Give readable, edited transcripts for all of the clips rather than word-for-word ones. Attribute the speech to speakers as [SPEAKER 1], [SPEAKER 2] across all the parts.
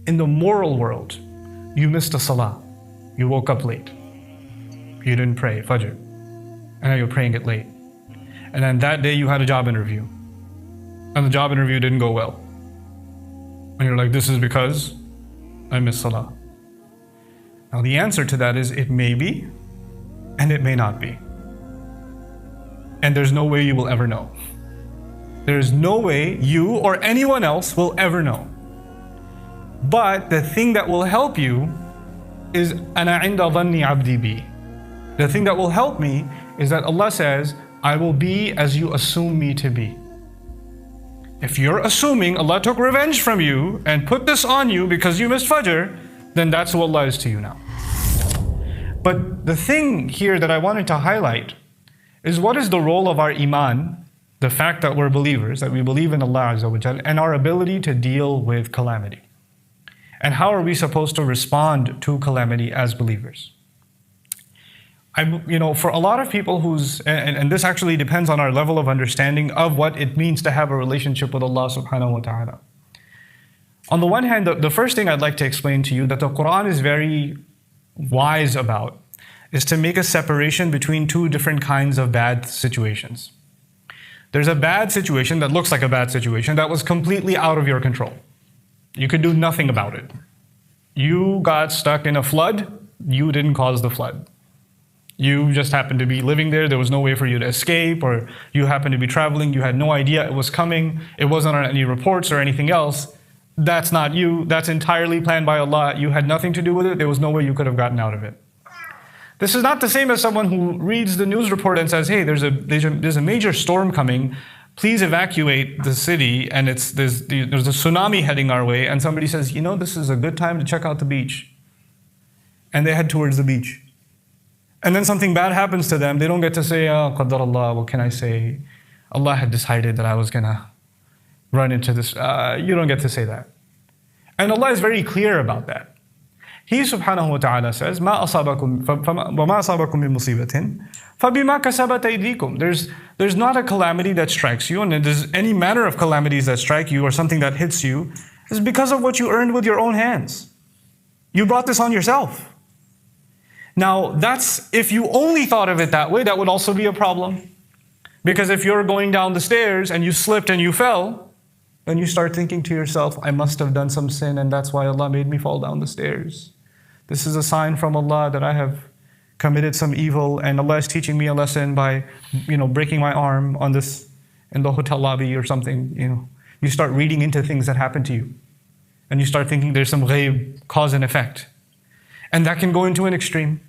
[SPEAKER 1] In the moral world, you missed a salah. You woke up late. You didn't pray Fajr. And now you're praying it late. And then that day you had a job interview. And the job interview didn't go well. And you're like, this is because I missed salah. Now the answer to that is it may be and it may not be. And there's no way you will ever know. There's no way you or anyone else will ever know. But the thing that will help you is أَنَا عِنْدَ ظَنِّ عَبْدِي بِي. The thing that will help me is that Allah says, I will be as you assume me to be. If you're assuming Allah took revenge from you and put this on you because you missed Fajr, then that's who Allah is to you now. But the thing here that I wanted to highlight is what is the role of our iman, the fact that we're believers, that we believe in Allah Azza wa Jal, and our ability to deal with calamity. And how are we supposed to respond to calamity as believers? For a lot of people and this actually depends on our level of understanding of what it means to have a relationship with Allah subhanahu wa ta'ala. On the one hand, the first thing I'd like to explain to you that the Qur'an is very wise about is to make a separation between two different kinds of bad situations. There's a bad situation that looks like a bad situation that was completely out of your control. You could do nothing about it. You got stuck in a flood, you didn't cause the flood. You just happened to be living there was no way for you to escape, or you happened to be traveling, you had no idea it was coming, it wasn't on any reports or anything else. That's not you, that's entirely planned by Allah. You had nothing to do with it, there was no way you could have gotten out of it. This is not the same as someone who reads the news report and says, hey, there's a major storm coming, please evacuate the city, and there's a tsunami heading our way, and somebody says, this is a good time to check out the beach. And they head towards the beach. And then something bad happens to them, they don't get to say, Qadar Allah, what can I say? Allah had decided that I was gonna run into this. You don't get to say that. And Allah is very clear about that. He subhanahu wa ta'ala says, مَا أَصَابَكُمْ مِن مُصِيبَةٍ فَبِمَا كَسَبَتْ أَيْدِيكُمْ. There's not a calamity that strikes you, and if there's any manner of calamities that strike you or something that hits you, is because of what you earned with your own hands. You brought this on yourself. Now, if you only thought of it that way, that would also be a problem. Because if you're going down the stairs and you slipped and you fell, then you start thinking to yourself, I must have done some sin and that's why Allah made me fall down the stairs. This is a sign from Allah that I have committed some evil and Allah is teaching me a lesson by, breaking my arm in the hotel lobby or something. You start reading into things that happen to you. And you start thinking there's some ghaib, cause and effect. And that can go into an extreme.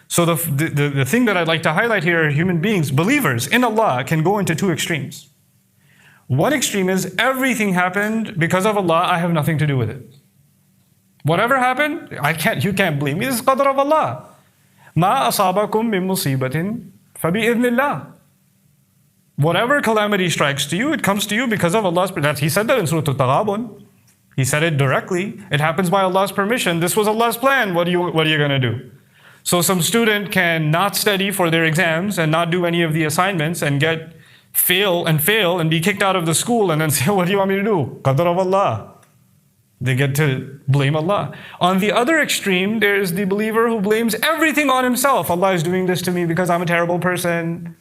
[SPEAKER 1] So the thing that I'd like to highlight here, human beings, believers in Allah, can go into two extremes. One extreme is everything happened because of Allah, I have nothing to do with it. Whatever happened, you can't blame me, this is qadr of Allah. مَا أَصَابَكُم مِّن مُصِيبَةٍ فَبِإِذْنِ اللَّهِ. Whatever calamity strikes to you, it comes to you because of Allah's permission. He said that in Surah Al-Taghabun. He said it directly. It happens by Allah's permission. This was Allah's plan. What are you going to do? So some student can not study for their exams and not do any of the assignments and fail and be kicked out of the school and then say, what do you want me to do? Qadr of Allah. They get to blame Allah. On the other extreme, there is the believer who blames everything on himself. Allah is doing this to me because I'm a terrible person.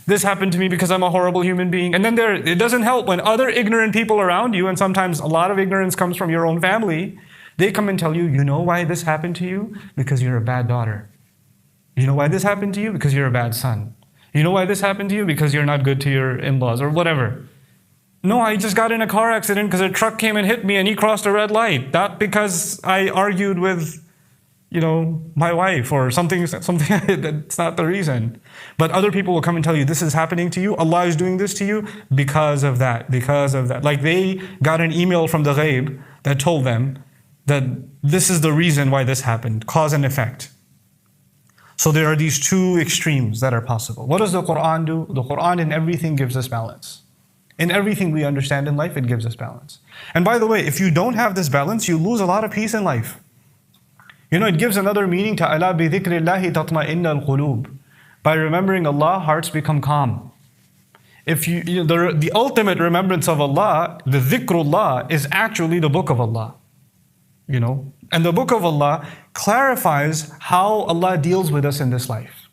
[SPEAKER 1] This happened to me because I'm a horrible human being. And then it doesn't help when other ignorant people around you, and sometimes a lot of ignorance comes from your own family, they come and tell you, you know why this happened to you? Because you're a bad daughter. You know why this happened to you? Because you're a bad son. You know why this happened to you? Because you're not good to your in-laws or whatever. No, I just got in a car accident because a truck came and hit me and he crossed a red light. Not because I argued with my wife or something, that's not the reason. But other people will come and tell you, this is happening to you, Allah is doing this to you because of that. Like they got an email from the ghaib that told them that this is the reason why this happened, cause and effect. So there are these two extremes that are possible. What does the Qur'an do? The Qur'an in everything gives us balance. In everything we understand in life, it gives us balance. And by the way, if you don't have this balance, you lose a lot of peace in life. It gives another meaning to أَلَا بِذِكْرِ اللَّهِ تَطْمَئِنَّ الْقُلُوبِ. By remembering Allah, hearts become calm. If the ultimate remembrance of Allah, the dhikrullah, is actually the book of Allah. And the book of Allah clarifies how Allah deals with us in this life.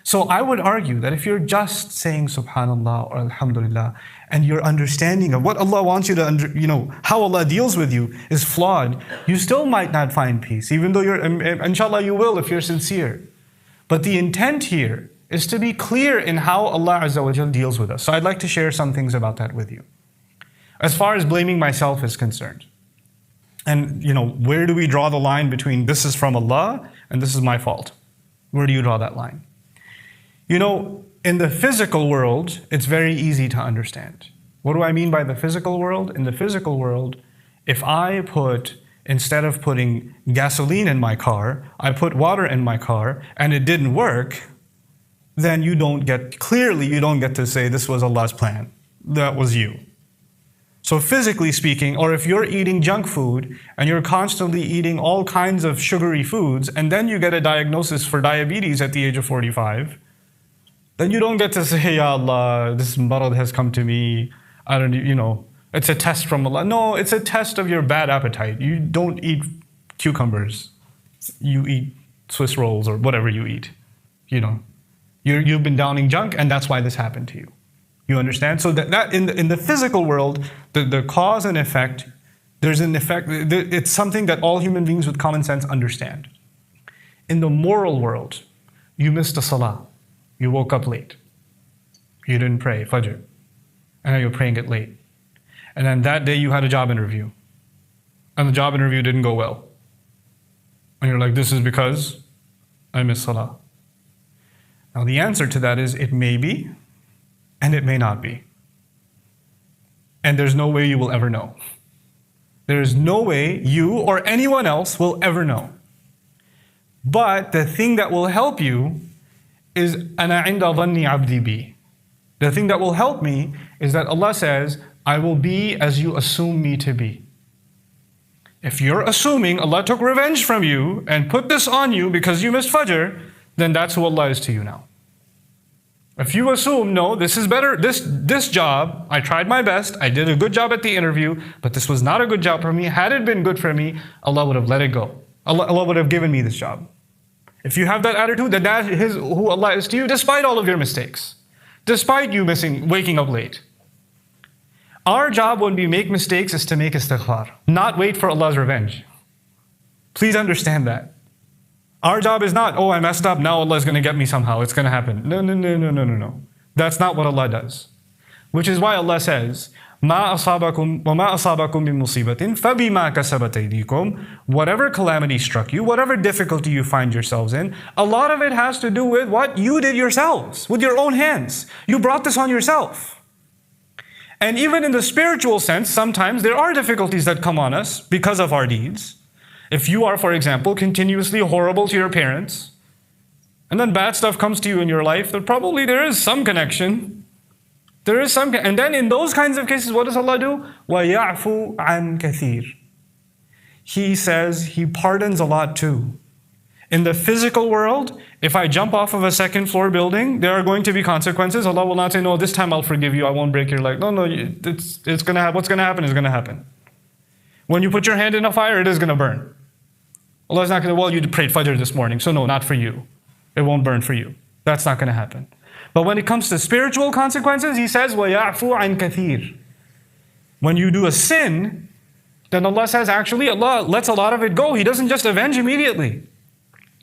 [SPEAKER 1] So I would argue that if you're just saying Subhanallah or Alhamdulillah, and your understanding of what Allah wants you to, how Allah deals with you is flawed, you still might not find peace, even though inshallah you will if you're sincere. But the intent here is to be clear in how Allah Azza wa Jal deals with us. So I'd like to share some things about that with you. As far as blaming myself is concerned, and where do we draw the line between this is from Allah and this is my fault? Where do you draw that line? In the physical world, it's very easy to understand. What do I mean by the physical world? In the physical world, if I instead of putting gasoline in my car, I put water in my car and it didn't work, then you don't get to say this was Allah's plan. That was you. So physically speaking, or if you're eating junk food and you're constantly eating all kinds of sugary foods and then you get a diagnosis for diabetes at the age of 45, then you don't get to say, Ya Allah, this marad has come to me. It's a test from Allah. No, it's a test of your bad appetite. You don't eat cucumbers. You eat Swiss rolls or whatever you eat. You've been downing junk and that's why this happened to you. You understand? So that in the physical world, the cause and effect, there's an effect. It's something that all human beings with common sense understand. In the moral world, you missed a salah. You woke up late. You didn't pray Fajr. And now you're praying it late. And then that day you had a job interview. And the job interview didn't go well. And you're like, this is because I missed salah. Now the answer to that is it may be and it may not be. And there's no way you will ever know. There is no way you or anyone else will ever know. But the thing that will help you is أَنَا عِنْدَ ظَنِّ عَبْدِي بِي. The thing that will help me is that Allah says, I will be as you assume me to be. If you're assuming Allah took revenge from you and put this on you because you missed Fajr, then that's who Allah is to you now. If you assume, no, this is better, this job, I tried my best, I did a good job at the interview, but this was not a good job for me. Had it been good for me, Allah would have let it go. Allah would have given me this job. If you have that attitude, then that is who Allah is to you, despite all of your mistakes. Despite you waking up late. Our job when we make mistakes is to make istighfar, not wait for Allah's revenge. Please understand that. Our job is not, I messed up, now Allah is going to get me somehow, it's going to happen. No. That's not what Allah does. Which is why Allah says, مَا أَصَابَكُمْ وَمَا أَصَابَكُمْ بِمُصِيبَةٍ فَبِمَا كَسَبَتْ أَيْدِيكُمْ. Whatever calamity struck you, whatever difficulty you find yourselves in, a lot of it has to do with what you did yourselves, with your own hands. You brought this on yourself. And even in the spiritual sense, sometimes there are difficulties that come on us because of our deeds. If you are, for example, continuously horrible to your parents, and then bad stuff comes to you in your life, then probably there is some connection. And then in those kinds of cases, what does Allah do? وَيَعْفُو عَنْ كَثِيرٍ. He says He pardons a lot too. In the physical world, if I jump off of a second floor building, there are going to be consequences. Allah will not say, no, this time I'll forgive you, I won't break your leg. No, it's going to happen. What's going to happen is going to happen. When you put your hand in a fire, it is going to burn. Allah is not going to, you prayed Fajr this morning, so no, not for you. It won't burn for you. That's not going to happen. But when it comes to spiritual consequences, He says, وَيَعْفُو عَنْ كَثِيرٍ. When you do a sin, then Allah says, actually, Allah lets a lot of it go. He doesn't just avenge immediately.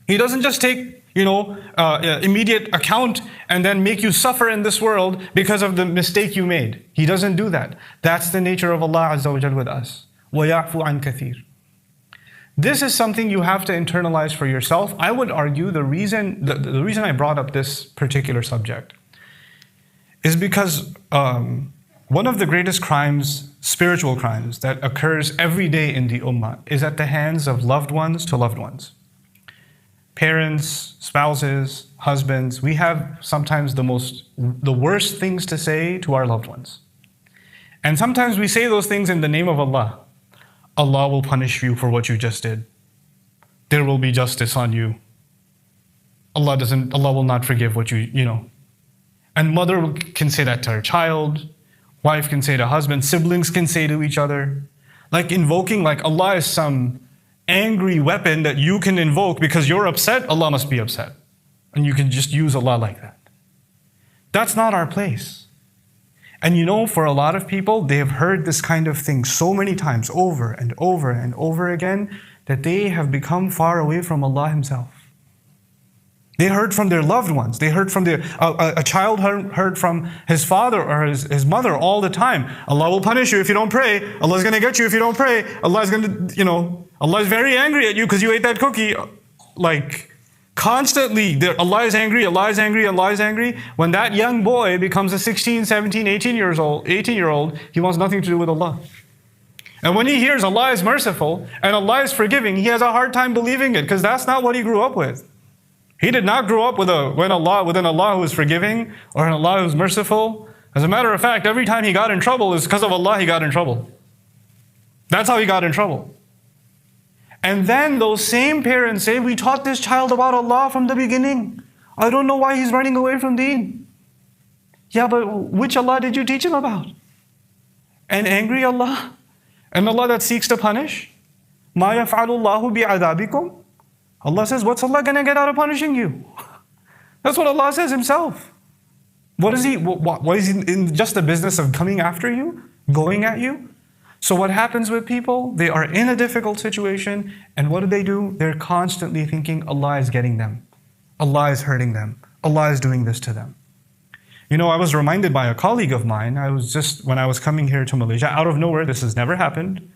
[SPEAKER 1] He doesn't just take, immediate account and then make you suffer in this world because of the mistake you made. He doesn't do that. That's the nature of Allah Azza wa Jal with us. وَيَعْفُو عَنْ كَثِيرٍ. This is something you have to internalize for yourself. I would argue the reason I brought up this particular subject is because one of the greatest crimes, spiritual crimes, that occurs every day in the ummah is at the hands of loved ones to loved ones. Parents, spouses, husbands, we have sometimes the worst things to say to our loved ones. And sometimes we say those things in the name of Allah. Allah will punish you for what you just did. There will be justice on you. Allah will not forgive what you. And mother can say that to her child, wife can say to husband, siblings can say to each other. Like invoking, like Allah is some angry weapon that you can invoke because you're upset, Allah must be upset. And you can just use Allah like that. That's not our place. And you know, for a lot of people, they have heard this kind of thing so many times, over and over and over again, that they have become far away from Allah Himself. They heard from their loved ones. They heard from a child heard from his father or his mother all the time. Allah will punish you if you don't pray. Allah is going to get you if you don't pray. Allah is going to, Allah is very angry at you because you ate that cookie. Like, constantly, Allah is angry, Allah is angry, Allah is angry. When that young boy becomes a 16, 17, 18-year-old, he wants nothing to do with Allah. And when he hears Allah is merciful and Allah is forgiving, he has a hard time believing it because that's not what he grew up with. He did not grow up with an Allah who is forgiving or an Allah who is merciful. As a matter of fact, every time he got in trouble is because of Allah he got in trouble. That's how he got in trouble. And then those same parents say, we taught this child about Allah from the beginning. I don't know why he's running away from deen. Yeah, but which Allah did you teach him about? An angry Allah? An Allah that seeks to punish? مَا يَفْعَلُ اللَّهُ بِعَذَابِكُمْ? Allah says, what's Allah going to get out of punishing you? That's what Allah says Himself. What is He in just the business of coming after you? Going at you? So what happens with people? They are in a difficult situation, and what do? They're constantly thinking Allah is getting them. Allah is hurting them. Allah is doing this to them. You know, I was reminded by a colleague of mine, when I was coming here to Malaysia, out of nowhere, this has never happened.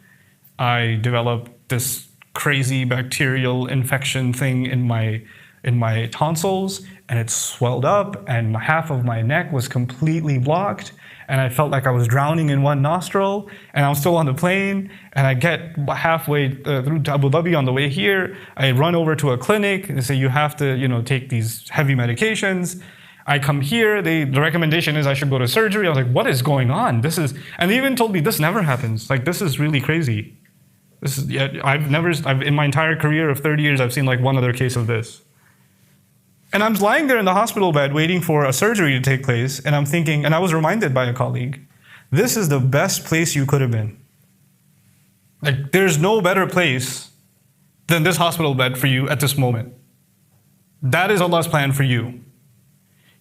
[SPEAKER 1] I developed this crazy bacterial infection thing in my tonsils, and it swelled up, and half of my neck was completely blocked, and I felt like I was drowning in one nostril, and I'm still on the plane, and I get halfway through to Abu Dhabi on the way here. I run over to a clinic, they say you have to take these heavy medications. I come here, the recommendation is I should go to surgery. I was like, what is going on? And they even told me this never happens. Like, this is really crazy. In my entire career of 30 years, I've seen like one other case of this. And I'm lying there in the hospital bed waiting for a surgery to take place, and I'm thinking, and I was reminded by a colleague, this is the best place you could have been. Like, there's no better place than this hospital bed for you at this moment. That is Allah's plan for you.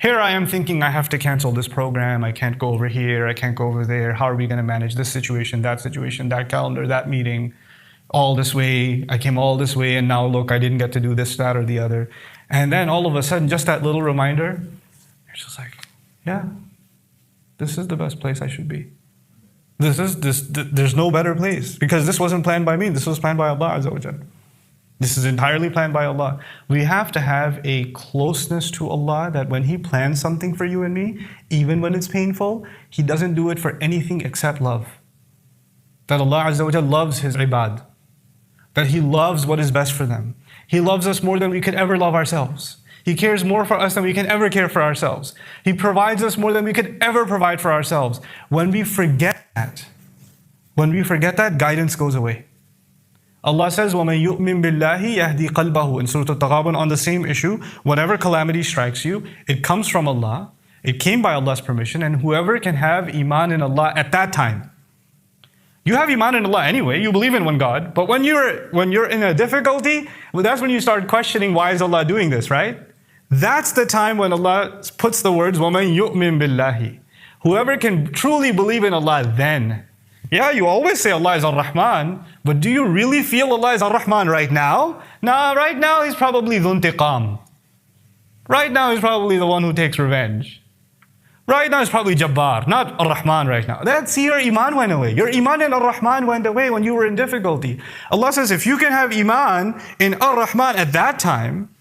[SPEAKER 1] Here I am thinking I have to cancel this program, I can't go over here, I can't go over there, how are we going to manage this situation, that calendar, that meeting, all this way, I came all this way, and now look, I didn't get to do this, that, or the other. And then all of a sudden, just that little reminder, you're just like, yeah, this is the best place I should be. There's no better place, because this wasn't planned by me, this was planned by Allah Azza wa Jalla. This is entirely planned by Allah. We have to have a closeness to Allah that when He plans something for you and me, even when it's painful, He doesn't do it for anything except love. That Allah Azza wa Jalla loves His ibad. That He loves what is best for them. He loves us more than we could ever love ourselves. He cares more for us than we can ever care for ourselves. He provides us more than we could ever provide for ourselves. When we forget that, guidance goes away. Allah says, وَمَن يُؤْمِن بِاللَّهِ يَهْدِي قَلْبَهُ. In Surah Al-Taghabun, on the same issue, whatever calamity strikes you, it comes from Allah. It came by Allah's permission, and whoever can have iman in Allah at that time. You have iman in Allah anyway, you believe in one God, but when you're in a difficulty, well, that's when you start questioning, why is Allah doing this, right? That's the time when Allah puts the words, وَمَن يُؤْمِن بِاللَّهِ. Whoever can truly believe in Allah then. Yeah, you always say Allah is Ar-Rahman, but do you really feel Allah is Ar-Rahman right now? Nah, right now He's probably Dhun Tiqam. Right now He's probably the one who takes revenge. Right now He's probably Jabbar, not Ar-Rahman right now. See, your iman went away. Your iman in Ar-Rahman went away when you were in difficulty. Allah says, if you can have iman in Ar-Rahman at that time,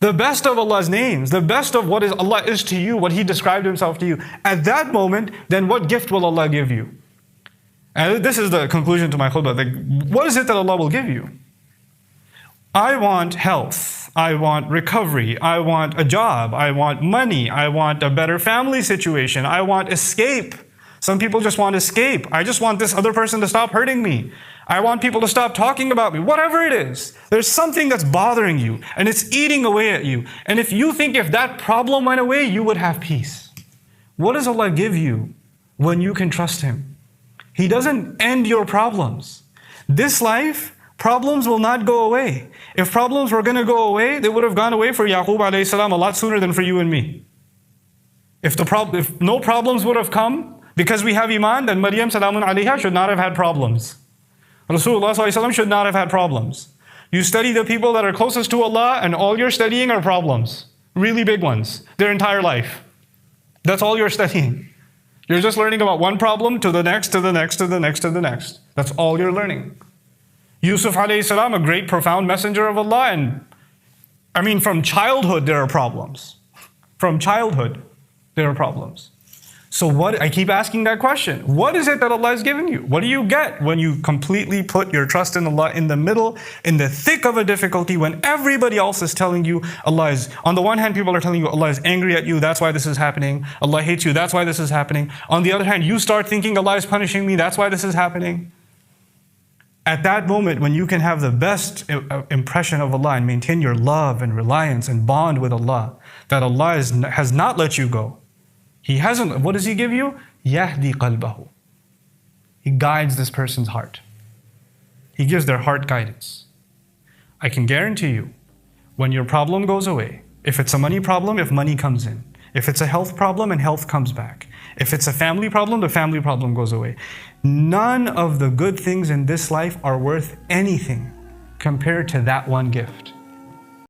[SPEAKER 1] the best of Allah's names, the best of what Allah is to you, what He described Himself to you, at that moment, then what gift will Allah give you? And this is the conclusion to my khutbah. Like, what is it that Allah will give you? I want health. I want recovery. I want a job. I want money. I want a better family situation. I want escape. Some people just want escape. I just want this other person to stop hurting me. I want people to stop talking about me. Whatever it is, there's something that's bothering you and it's eating away at you. And if you think if that problem went away, you would have peace. What does Allah give you when you can trust Him? He doesn't end your problems. This life, problems will not go away. If problems were going to go away, they would have gone away for Yaqub alayhi salam a lot sooner than for you and me. If no problems would have come because we have iman, then Maryam salamun alayha should not have had problems. Rasulullah sallallahu alaihi wasallam should not have had problems. You study the people that are closest to Allah, and all you're studying are problems. Really big ones. Their entire life. That's all you're studying. You're just learning about one problem to the next, to the next, to the next, to the next. That's all you're learning. Yusuf alayhi salam, a great profound messenger of Allah, and from childhood there are problems. From childhood there are problems. So I keep asking that question. What is it that Allah is giving you? What do you get when you completely put your trust in Allah in the middle, in the thick of a difficulty, when everybody else is telling you Allah is, on the one hand, people are telling you Allah is angry at you, that's why this is happening. Allah hates you, that's why this is happening. On the other hand, you start thinking Allah is punishing me, that's why this is happening. At that moment, when you can have the best impression of Allah and maintain your love and reliance and bond with Allah, that Allah has not let you go. He hasn't. What does He give you? Yahdi qalbahu. He guides this person's heart. He gives their heart guidance. I can guarantee you, when your problem goes away, if it's a money problem, if money comes in. If it's a health problem, and health comes back. If it's a family problem, the family problem goes away. None of the good things in this life are worth anything compared to that one gift.